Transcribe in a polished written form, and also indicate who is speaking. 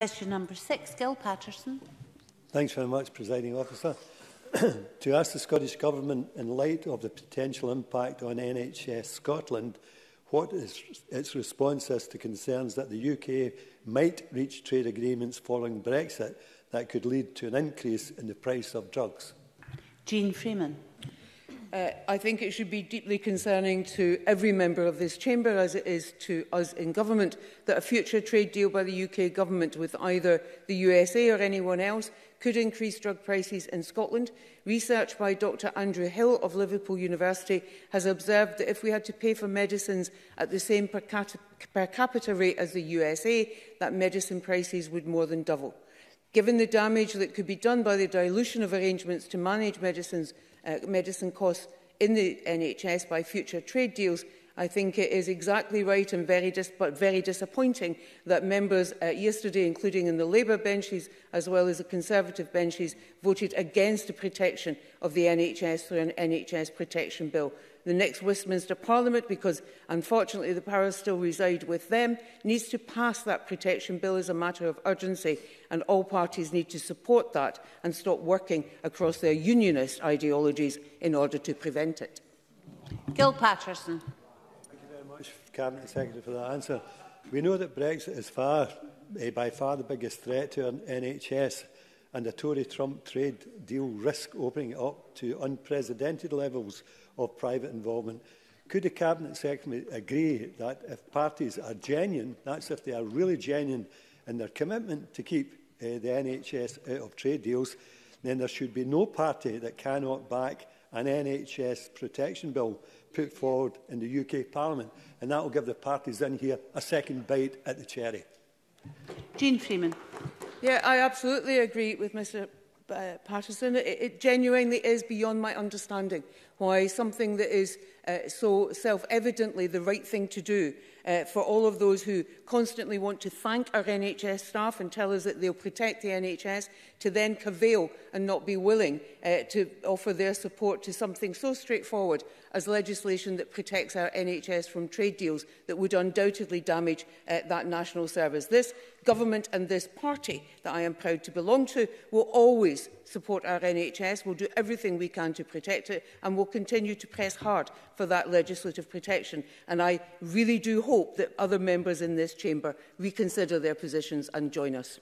Speaker 1: Question number 6, Gil Patterson.
Speaker 2: Thanks very much, Presiding Officer. To ask the Scottish Government, in light of the potential impact on NHS Scotland, what is its response as to concerns that the UK might reach trade agreements following Brexit that could lead to an increase in the price of drugs?
Speaker 1: Jean Freeman.
Speaker 3: I think it should be deeply concerning to every member of this chamber, as it is to us in government, that a future trade deal by the UK government with either the USA or anyone else could increase drug prices in Scotland. Research by Dr Andrew Hill of Liverpool University has observed that if we had to pay for medicines at the same per capita rate as the USA, that medicine prices would more than double. Given the damage that could be done by the dilution of arrangements to manage medicine costs in the NHS by future trade deals, I think it is exactly right and very disappointing that members yesterday, including in the Labour benches as well as the Conservative benches, voted against the protection of the NHS through an NHS protection bill. The next Westminster Parliament, because unfortunately the powers still reside with them, needs to pass that protection bill as a matter of urgency, and all parties need to support that and stop working across their unionist ideologies in order to prevent it.
Speaker 1: Gil Patterson.
Speaker 2: Thank you very much, Cabinet Secretary, for that answer. We know that Brexit is by far the biggest threat to our NHS, and a Tory-Trump trade deal risk opening it up to unprecedented levels of private involvement. Could the Cabinet Secretary agree that if parties are genuine, that's if they are really genuine in their commitment to keep the NHS out of trade deals, then there should be no party that cannot back an NHS protection bill put forward in the UK Parliament, and that will give the parties in here a second bite at the cherry.
Speaker 1: Jean Freeman.
Speaker 3: Yeah, I absolutely agree with Mr Patterson. It genuinely is beyond my understanding why something that is so self-evidently the right thing to do for all of those who constantly want to thank our NHS staff and tell us that they'll protect the NHS, to then cavil and not be willing to offer their support to something so straightforward as legislation that protects our NHS from trade deals that would undoubtedly damage that national service. This government and this party that I am proud to belong to will always support our NHS, will do everything we can to protect it, and will continue to press hard for that legislative protection. And I really do hope that other members in this chamber reconsider their positions and join us.